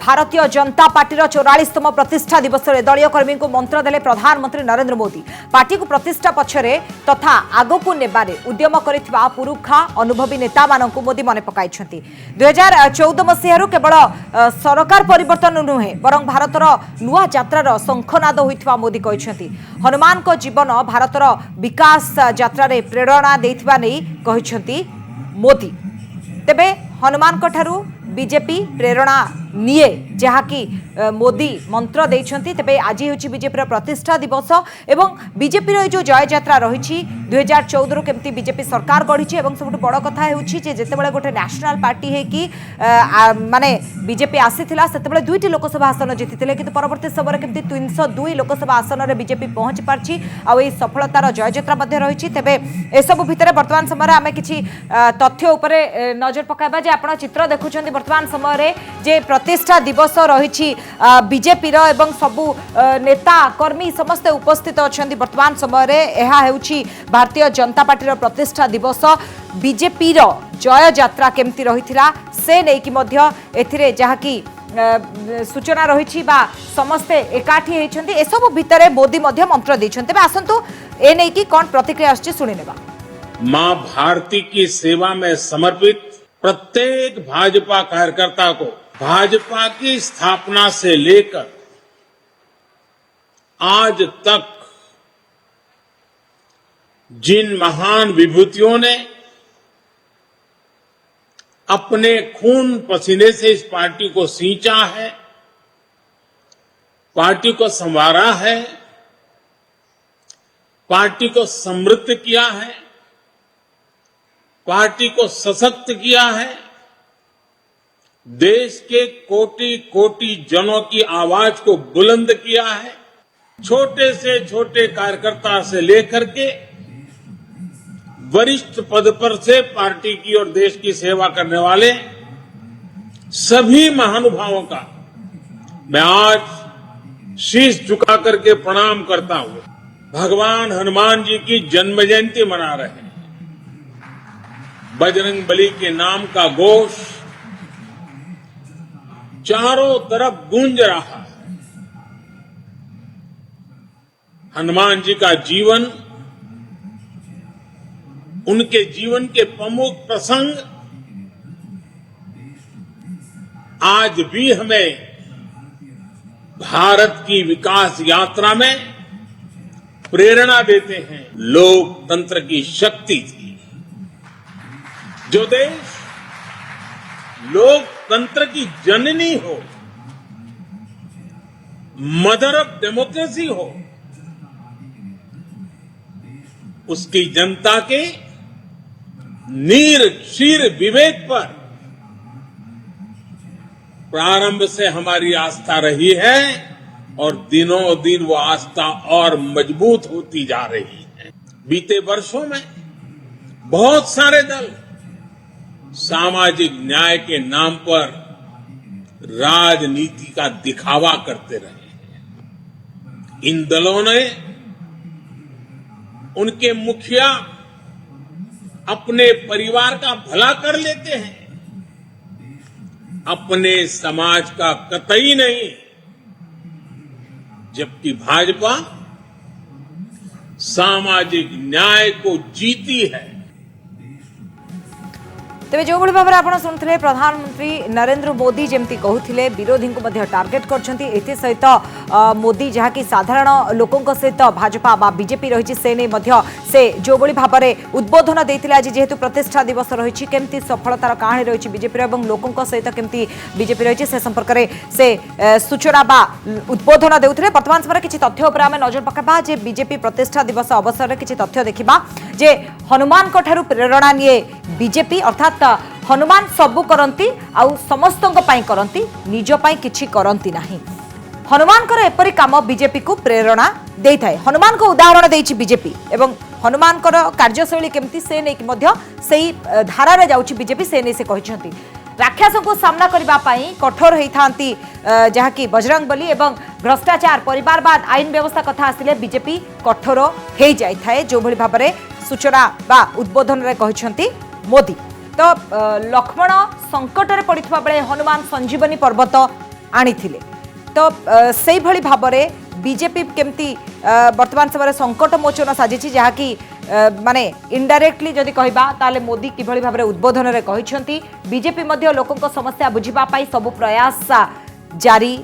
Bharatiya Janata party 44तम प्रतिष्ठा दिवस में दलीय कर्मी को मंत्र देले प्रधानमंत्री नरेंद्र मोदी। पार्टी को प्रतिष्ठा पछरे तथा आगकू नेबारे उद्यम करिथिबा पुरुखा अनुभवी नेता मानक मोदी मन पकाई 2014 मसीह केवल सरकार परिवर्तन नुहे बरं भारतर नुआ यात्रार शंखनाद होइथिबा मोदी कहते हनुमान को जीवन भारतर विकास यात्रा रे प्रेरणा देथिबा नै कहते मोदी। तेबे हनुमान को ठारू बीजेपी प्रेरणा निये जहाँकि मोदी मंत्र देइछंती। तेबे आज होची बीजेपी प्रतिष्ठा दिवस एवं बीजेपी जो जय यात्रा रही 2014 केमती बीजेपी सरकार गढ़ी सब बड़ कथा होची जे जेतेबेले गोटे नेशनल पार्टी है कि माने बीजेपी आसीथिला सेतेबेले दुईटी लोकसभा आसन जीतिथिले किंतु परवर्ती समय केमती 302 लोकसभा आसन रे बीजेपी पहुंच पारछि आ एई सफलतार जय यात्रा मध्ये रही। तेबे ए सब भितरे वर्तमान समय आमे किछि तथ्य उपरे नजर पकाइबा जे आपण चित्र देखुछन्ती वर्तमान समय रे जे प्रतिष्ठा दिवस रही बीजेपी एवं सबू नेता कर्मी समस्ते उपस्थित अच्छा वर्तमान समय यह होची भारतीय जनता पार्टी प्रतिष्ठा दिवस। बीजेपी जय यात्रा केमती रही से नहीं एथिरे जहाँकि सूचना रही समस्ते एकाठी होती एसबू भितर मोदी मंत्र देते। आसतु ए नहीं कि कौन प्रतिक्रिया आसछि सुनि नेबा। मां भारती की सेवा में समर्पित प्रत्येक भाजपा कार्यकर्ता को भाजपा की स्थापना से लेकर आज तक जिन महान विभूतियों ने अपने खून पसीने से इस पार्टी को सींचा है, पार्टी को संवारा है, पार्टी को समृद्ध किया है, पार्टी को सशक्त किया है, देश के कोटि कोटि जनों की आवाज को बुलंद किया है, छोटे से छोटे कार्यकर्ता से लेकर के वरिष्ठ पद पर से पार्टी की और देश की सेवा करने वाले सभी महानुभावों का मैं आज शीश झुका करके प्रणाम करता हूं। भगवान हनुमान जी की जन्म जयंती मना रहे हैं। बजरंग बली के नाम का घोष चारों तरफ गूंज रहा है। हनुमान जी का जीवन, उनके जीवन के प्रमुख प्रसंग आज भी हमें भारत की विकास यात्रा में प्रेरणा देते हैं। लोकतंत्र की शक्ति थी। जो देश लोकतंत्र की जननी हो, मदर ऑफ डेमोक्रेसी हो, उसकी जनता के नीर क्षीर विवेक पर प्रारंभ से हमारी आस्था रही है और दिनों दिन वो आस्था और मजबूत होती जा रही है। बीते वर्षों में बहुत सारे दल सामाजिक न्याय के नाम पर राजनीति का दिखावा करते रहे हैं। इन दलों ने उनके मुखिया अपने परिवार का भला कर लेते हैं, अपने समाज का कतई नहीं, जबकि भाजपा सामाजिक न्याय को जीती है। तेज जो भाव में आप शुणुते प्रधानमंत्री नरेंद्र मोदी जमती कहते विरोधी को टार्गेट कर सहित मोदी जहाँकि साधारण लोकों सहित भाजपा बा बीजेपी रही से नहीं से जो भाव में उद्बोधन देते आज जेहेतु प्रतिष्ठा दिवस रही केमती सफलतार कहानी रही बीजेपी और लोकों सहित केमती बीजेपी रही से संपर्क में से सूचना बा उद्बोधन देते। वर्तमान समय किसी तथ्य उपर आम नजर पकाइबा जे बीजेपी प्रतिष्ठा दिवस अवसर में किसी तथ्य देखा जे हनुमान को ठारू प्रेरणा निये बीजेपी अर्थात हनुमान सबू करती आउ समस्त करती निज पाई किछि करती नाही। हनुमान को एपरी काम बीजेपी को प्रेरणा दे थाए। हनुमान को उदाहरण देछि बीजेपी एवं हनुमान को कार्यशैली केमती से नहीं सही धारा रे जाउछि बीजेपी से नहीं से कहछंती राक्षस को सामना करबा पाई कठोर होती जहाँकि बजरंग बली एवं भ्रष्टाचार परिवारवाद आईन व्यवस्था कथा आसिले बीजेपी कठोर हो जाए थाए जो भली भाव में सूचना बा उद्बोधन रे कहछंती मोदी। तो लक्ष्मण संकट में पड़ता बेले हनुमान संजीवनी पर्वत आनिथिले तो से भली भाबरे बीजेपी केमती वर्तमान समय संकट मोचन साजिश जहाँकि माने इनडायरेक्टली जदि कहबा ताले मोदी किभली भाबरे उद्बोधन रे कहिसंती बीजेपी मध्य लोकंक समस्या बुझिबा पाई सब प्रयास जारी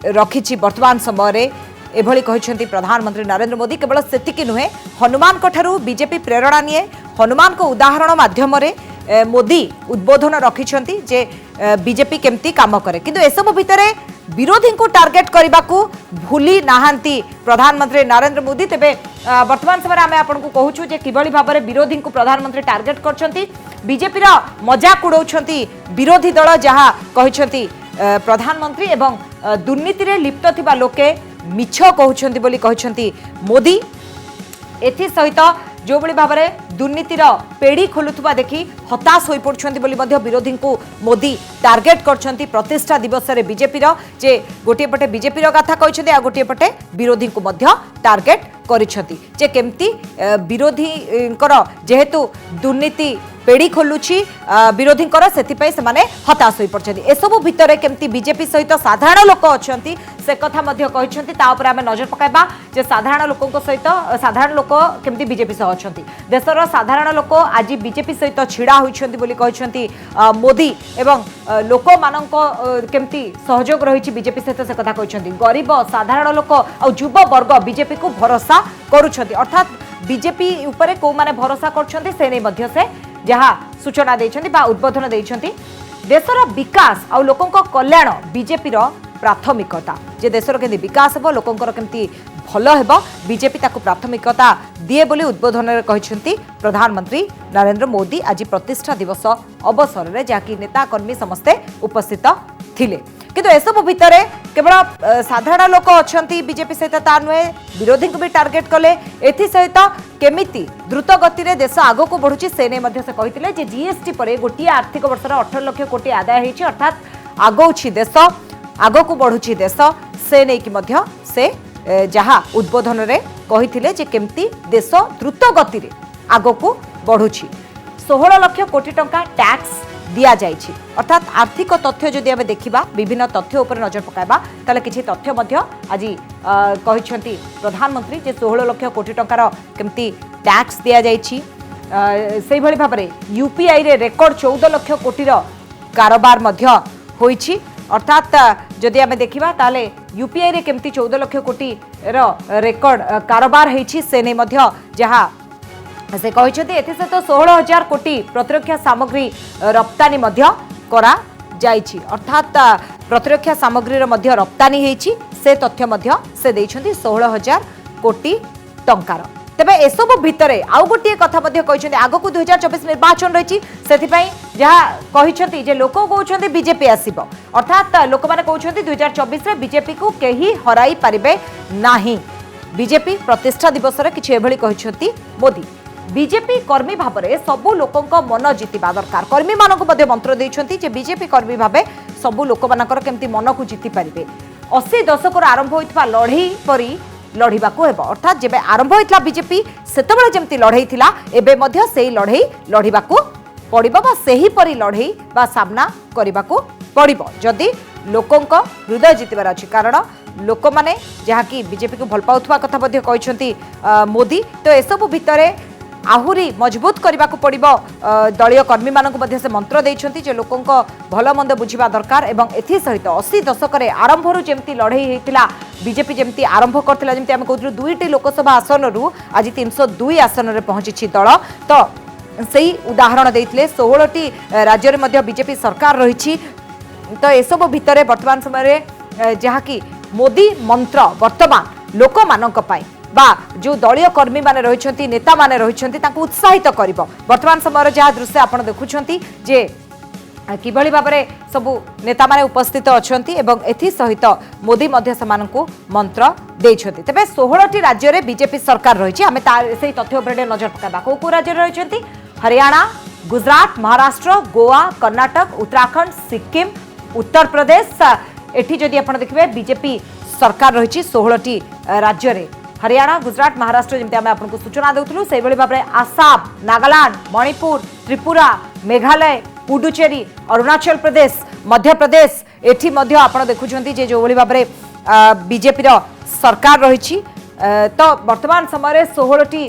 रखिछि वर्तमान समय रे एभली कहिसंती प्रधानमंत्री नरेंद्र मोदी केवल सेतिकी नुहे हनुमान ठारू बीजेपी प्रेरणा निये हनुमान को उदाहरण माध्यम रे मोदी उद्बोधन रखिछंती जे बीजेपी केमती काम करे किंतु एसबु भितरे विरोधी को टार्गेट करने को भूली नाहांती प्रधानमंत्री नरेंद्र मोदी तेबे वर्तमान समय आम आपको कहूँ जे किभली भाव में विरोधी को प्रधानमंत्री टार्गेट करछंती बीजेपी रा मजाक उड़ाउछंती विरोधी दल जहाँ कहते प्रधानमंत्री एवं दुर्नीति रे लिप्त थिबा लोके मिछ कहउछंती बोली कहउछंती मोदी एथि सहित जो बड़ी भाव में दुर्नीतिर पेड़ी खोलुवा देखि हताश हो पड़ुछंती बोली मध्य विरोधी को मोदी टार्गेट करछंती प्रतिष्ठा दिवस रे बीजेपी जे गोटे पटे बीजेपी कथा कहते आ गोटे पटे विरोधी को मध्य टार्गेट करिछंती जे केमती विरोधी जेहेतु दुर्नीति पेड़ी खोलुची विरोधी से माने हताश हो पड़ते एसबू भितर केमती बीजेपी सहित साधारण लोक अच्छी से कथा आम नजर पकाइबा जे साधारण लोकों सहित साधारण लोक केमती बीजेपी सह अच्छा देशर साधारण लोक आज बीजेपी सहित छिड़ा होइछंती बोली कहते मोदी एवं लोक मानक केमती सहयोग रही बीजेपी सहित से कथा कहते गरीब साधारण लोक और युव वर्ग बीजेपी को भरोसा करुछंती अर्थात बीजेपी उपरे को माने भरोसा करछंती से नै मध्य से जहाँ सूचना देइछंती बा उद्बोधन देइछंती देशर विकास और लोकंक कल्याण बीजेपी प्राथमिकता जे देशर केमती विकास हेबो लोकंकर केमती भल हेबो बीजेपी ताकू प्राथमिकता दिए बोली उद्बोधन रे कहिसंती प्रधानमंत्री नरेंद्र मोदी आज प्रतिष्ठा दिवस अवसर रे जाकी नेता कर्मी समस्ते उपस्थित थिले किंतु एसबू भितर केवल साधारण लोक अच्छा बीजेपी सहित ता नुहे विरोधी को भी टार्गेट कले एथि सहित केमिति द्रुत गति रे देश आगो को बढ़ुची से नै मध्य से कहिथिले जे जीएसटी परे गोटी आर्थिक वर्ष 18 लाख कोटी आदाय हेछि अर्थात आगौछि देश आगो को बढ़ुची देश से नै कि मध्य से जहाँ उद्बोधन रे कहिथिले जे केमती देश द्रुत गति रे आगो को बढ़ुची 16 लाख कोटी टंका टैक्स दिया जाइछि अर्थात आर्थिक तथ्य जदि आमे देखिबा विभिन्न तथ्य उपर नजर पकाइबा ताले किछि तथ्य मध्य आज कहिसंती प्रधानमंत्री जे 16 लाख कोटी टंकार केमती टैक्स दिया जाइछि सेहि भली भाबरे यूपीआई रे रेकॉर्ड 14 लाख कोटी रो कारोबार मध्य होइछि अर्थात जदि आमे देखिबा ताले यूपीआई रे केमती 14 लाख कोटी रो रेकॉर्ड कारोबार हेछि से नै मध्य जहाँ से कहते एथि सहित 16,000 कोटी प्रतिरक्षा सामग्री रप्तानी मध्य करा जाइछि अर्थात प्रतिरक्षा सामग्री मध्य रप्तानी हेछि से तथ्य मध्य से देइछंती 16,000 कोटी टंकार तेबे एसबु भितरे आउ गोटे कथा मध्य कहते आगो को 2024 निर्वाचन रही से जहाँ कहते जे लोक कहते बीजेपी आसीबो अर्थात लोक माने कहते 2024 रे बीजेपी को केही हराई पारिबे नाही बीजेपी प्रतिष्ठा दिवस रे किछि एभली कहते मोदी बीजेपी कर्मी भाव में सबू लोकों मन जितिबा दरकार कर्मी मानक मंत्र देइछंती जे बीजेपी कर्मी भाव सबू लोक मानकर केमती मन को जिति पारिबे 80 दशक आरंभ होइतबा लड़ई परी लड़िबाको हेबो अर्थात जेबे आरंभ होइतला बीजेपी सेतबेले जेमती लड़ई थिला एबे मध्य सेही लड़ई लड़िबाको पड़िबो बा सेही परी लड़ई बा सामना करिबाको पड़िबो जदि लोकों हृदय जितबार अछि कारण लोक माने जहाँ कि बीजेपी को भल पाउथबा कथा मध्य कहछंती मोदी तो एसबु भितरे आहुरी मजबूत करने को पड़ो दलीय कर्मी मानक से मंत्र देइछंती लोकों भल मंद बुझा दरकार एवं एथि सहित 80 दशक आरंभ जमती लड़ई होता बीजेपी जमती आरंभ करथिला जमती आम कहूँ 2टी लोकसभा आसन रु आज 302 आसन में पहुंची दल तो सही उदाहरण देते 16टी राज्य में बीजेपी सरकार रही तो एसबू भितर वर्तमान समय जहाँ कि मोदी मंत्र वर्तमान लोक मानक पाई बा जो दलीय कर्मी माने रहिछंती नेता माने रहिछंती तांको उत्साहित करिवो वर्तमान समय जहाँ दृश्य आपण देखुछंती जे किभली भाबरे सबु नेता माने उपस्थित अछंती एवं एथि सहित मोदी मध्य समानकु मंत्र देइछंती तबे 16टी राज्य रे बीजेपी सरकार रहिछि हमें सेही तथ्य उपरे नजर पकाबा को राज्य रहिछंती हरियाणा गुजरात महाराष्ट्र गोवा कर्नाटक उत्तराखंड सिक्किम उत्तर प्रदेश एठी जदि आपण देखिबे बीजेपी सरकार रहिछि 16टी राज्य रे हरियाणा गुजरात महाराष्ट्र जमती आम आपको सूचना देउथलु से भाव में आसाम नागालैंड मणिपुर त्रिपुरा मेघालय पुडुचेरी अरुणाचल प्रदेश मध्य प्रदेश एठी मध्य आपण देखुछंती जे जो भली भाबरे बीजेपी रो सरकार रही तो वर्तमान समय 16टी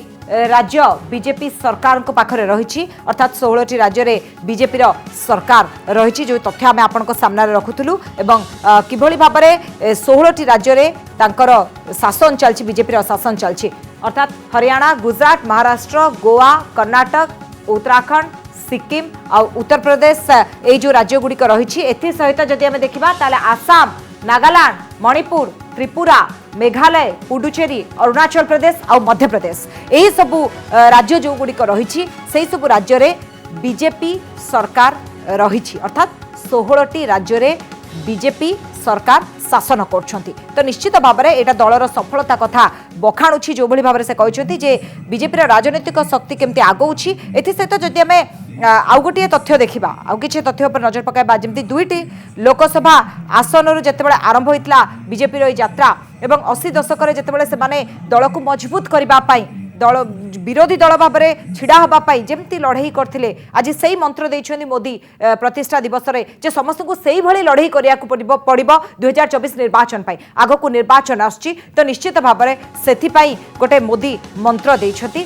राज्य बीजेपी सरकार को पाखरे रही अर्थात 16टी राज्य रे बीजेपी रो सरकार रही जो तथ्य आम आपण सामने रखुलु एवं किभली भाव में 16टी राज्य रे तांकर शासन चलछि बीजेपी रो शासन चलछि अर्थात हरियाणा गुजरात महाराष्ट्र गोवा कर्नाटक उत्तराखंड सिक्किम और उत्तर प्रदेश ये जो राज्य गुड़िक रही एसहित जदि आम देखा ताले आसाम नागालैंड मणिपुर त्रिपुरा मेघालय पुडुचेरी अरुणाचल प्रदेश और मध्य प्रदेश यही सबू राज्य जो गुड़िक रही से सबू राज्य रे बीजेपी सरकार रही अर्थात 16टी राज्य रे बीजेपी सरकार शासन करछंती तो निश्चित भाव में यहाँ दलर सफलता कथा बखाणुछि जो भली भाव से कहते जे बीजेपी राजनीतिक शक्ति केमती आगौछि एसहित जदि आम आउ गोटे तथ्य देखा आउ कि तथ्य पर नजर पकाइबा जमी 2टी लोकसभा आसन जिते आरंभ होता बीजेपी यात्रा एवं 80 दशक जिते से दल को मजबूत करने दल विरोधी दल भाव में छिड़ा हाँपाई जमती लड़ई करते आज से ही मंत्र देइछन्ति मोदी प्रतिष्ठा दिवस रे जे समस्त को से ही भली लड़ई करिया पड़िबो 2024 निर्वाचन पाई आगो को निर्वाचन आछि तो निश्चित भाव में सेथि पाई गोटे मोदी मंत्र देइछन्ति।